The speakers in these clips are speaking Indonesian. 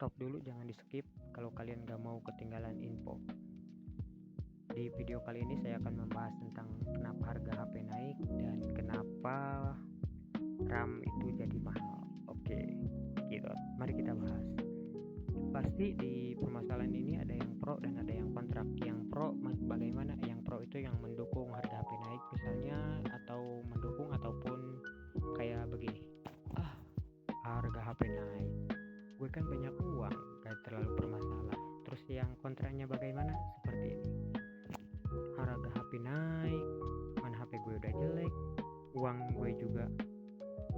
stop dulu, jangan di skip kalau kalian gak mau ketinggalan info. Di video kali ini saya akan membahas tentang kenapa harga HP naik dan kenapa RAM itu jadi mahal. Oke, gitu. Mari kita bahas. Pasti di permasalahan ini ada yang pro dan ada yang kontra. Yang pro bagaimana? Yang pro itu yang mendukung harga HP naik misalnya, atau mendukung ataupun kayak begini. Harga HP naik, gue kan banyak uang, gak terlalu bermasalah. Terus yang kontranya bagaimana? Seperti ini. Harga HP naik, mana HP gue udah jelek, uang gue juga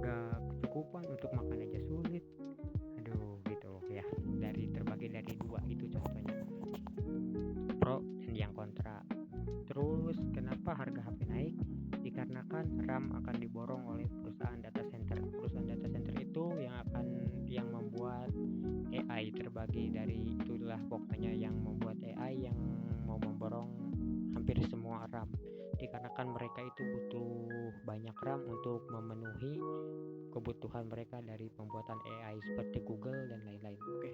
gak kecukupan, untuk makan aja sulit. Aduh, gitu ya. Terbagi dari dua itu contohnya, pro dan yang kontra. Terus kenapa harga HP naik? Dikarenakan RAM akan diborong oleh perusahaan data center. Perusahaan data center itu yang membuat AI, terbagi dari itulah pokoknya, yang membuat AI yang mau memborong hampir semua RAM. Dikarenakan mereka itu butuh banyak RAM untuk memenuhi kebutuhan mereka dari pembuatan AI seperti Google dan lain-lain. Oke.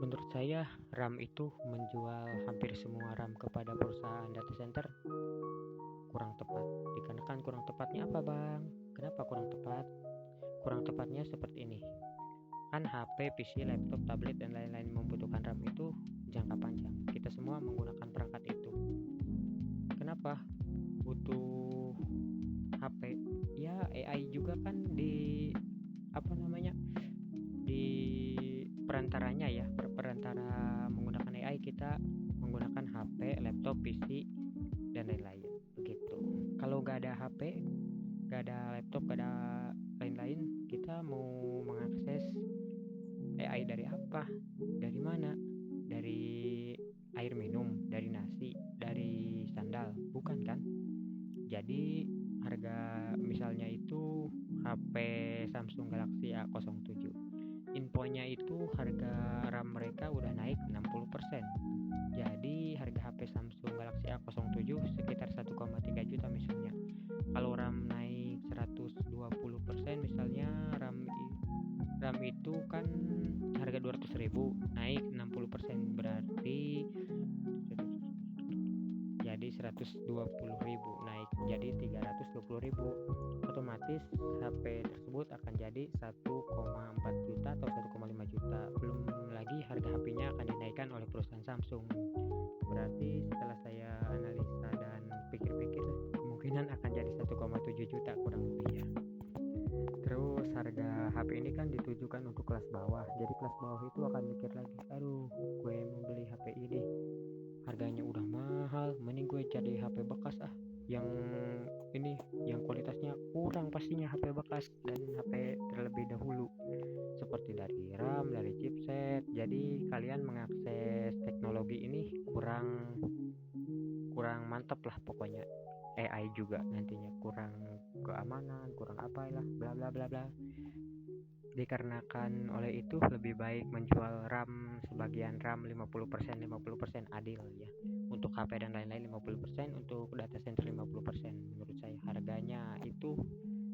Menurut saya RAM itu menjual hampir semua RAM kepada perusahaan data center kurang tepat. Dikarenakan kurang tepatnya apa, Bang? Kenapa kurang tepat? Kurang tepatnya seperti ini. Kan HP, PC, laptop, tablet dan lain-lain membutuhkan RAM itu jangka panjang. Kita semua menggunakan perangkat itu. Kenapa butuh HP? Ya, AI juga kan di perantaranya ya, perantara menggunakan AI kita menggunakan HP, laptop, PC dan lain-lain. Begitu. Kalau gak ada HP, gak ada laptop, gak ada lain-lain, kita mau mengakses AI dari apa? Dari mana? Dari air minum, dari nasi, dari sandal, bukan kan? Jadi harga misalnya itu HP Samsung Galaxy A07, infonya itu harga RAM mereka udah naik 60%. Jadi harga HP Samsung Galaxy A07 sekitar 1,3 juta misalnya. Kalau RAM naik 120% misalnya, RAM itu kan harga 200.000, naik 60% berarti jadi 120.000, naik jadi 320.000. Otomatis HP tersebut akan jadi 1,4 juta atau 1,5 juta. Belum lagi harga HP-nya akan dinaikkan oleh perusahaan Samsung. Berarti setelah saya analisa dan pikir-pikir, kemungkinan akan jadi 1,7 juta kurang lebih ya. Terus harga HP ini kan ditujukan untuk kelas bawah. Jadi kelas bawah itu akan mikir lagi, aduh, gue mau beli HP ini, harganya udah mahal, mending gue jadi HP bekas yang kualitasnya kurang pastinya, HP bekas dan HP terlebih dahulu, seperti dari RAM, dari chipset. Jadi kalian mengakses teknologi ini kurang mantap lah pokoknya. AI juga nantinya kurang keamanan, kurang apalah, bla bla bla bla. Dikarenakan oleh itu lebih baik menjual RAM, sebagian RAM 50% adil ya. Untuk HP dan lain-lain 50%, untuk data center 50%. Menurut saya harganya itu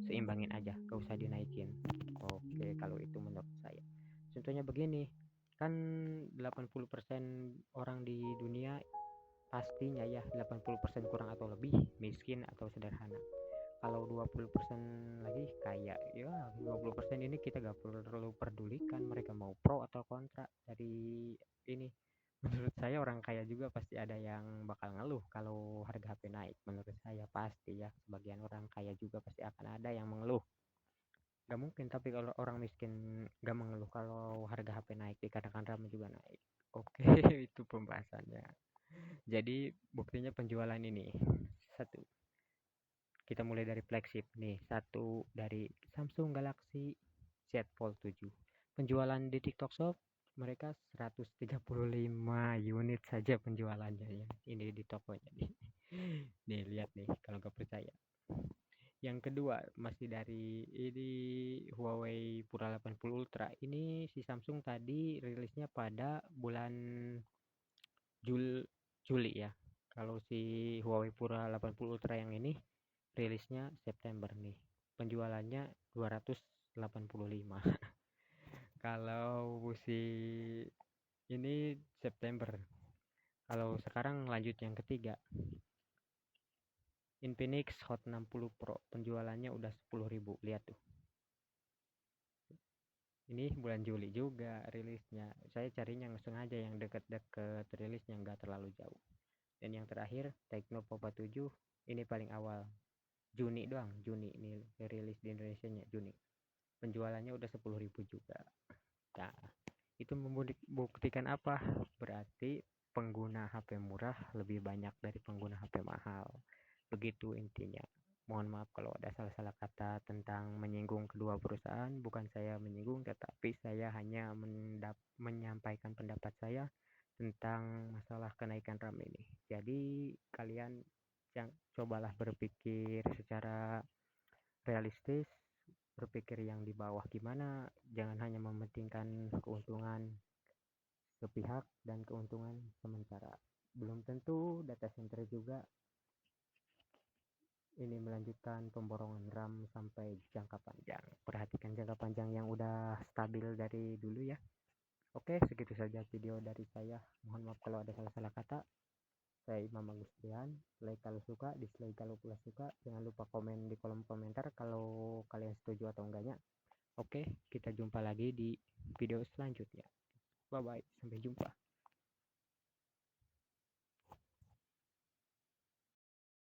seimbangin aja, gak usah dinaikin. Oke, kalau itu menurut saya. Contohnya begini, kan 80% orang di dunia pastinya ya 80% kurang atau lebih miskin atau sederhana. Kalau 20% lagi kaya, ya 20% ini kita gak perlu pedulikan mereka mau pro atau kontra dari ini. Menurut saya orang kaya juga pasti ada yang bakal ngeluh kalau harga HP naik. Menurut saya pasti ya, sebagian orang kaya juga pasti akan ada yang mengeluh. Gak mungkin, tapi kalau orang miskin gak mengeluh kalau harga HP naik, dikarenakan RAM juga naik. Oke, itu pembahasannya. Jadi buktinya penjualan ini. Satu, kita mulai dari flagship nih. Satu dari Samsung Galaxy Z Fold 7. Penjualan di TikTok Shop mereka 135 unit saja penjualannya ya. Ini di tokonya nih. Nih lihat nih kalau nggak percaya. Yang kedua masih dari ini Huawei Pura 80 Ultra. Ini si Samsung tadi rilisnya pada bulan Juli ya. Kalau si Huawei Pura 80 Ultra yang ini rilisnya September nih. Penjualannya 285. Kalau musim ini September. Kalau sekarang lanjut yang ketiga, Infinix Hot 60 Pro, penjualannya udah 10.000. Lihat tuh. Ini bulan Juli juga rilisnya. Saya carinya sengaja yang deket-deket rilisnya, nggak terlalu jauh. Dan yang terakhir Tecno Pop 7, ini paling awal. Juni doang, Juni ini rilis di Indonesia nya Juni. Penjualannya udah 10.000 juga. Nah, itu membuktikan apa? Berarti pengguna HP murah lebih banyak dari pengguna HP mahal. Begitu intinya. Mohon maaf kalau ada salah-salah kata tentang menyinggung kedua perusahaan. Bukan saya menyinggung, tetapi saya hanya menyampaikan pendapat saya tentang masalah kenaikan RAM ini. Jadi kalian cobalah berpikir secara realistis, berpikir yang di bawah gimana, jangan hanya mementingkan keuntungan sepihak dan keuntungan sementara. Belum tentu data center juga ini melanjutkan pemborongan RAM sampai jangka panjang. Perhatikan jangka panjang yang udah stabil dari dulu ya. Oke, segitu saja video dari saya. Mohon maaf kalau ada salah-salah kata. Saya Imam Agustian. Like kalau suka, dislike kalau tidak suka. Jangan lupa komen di kolom komentar kalau kalian setuju atau enggaknya. Oke, kita jumpa lagi di video selanjutnya. Bye bye, sampai jumpa.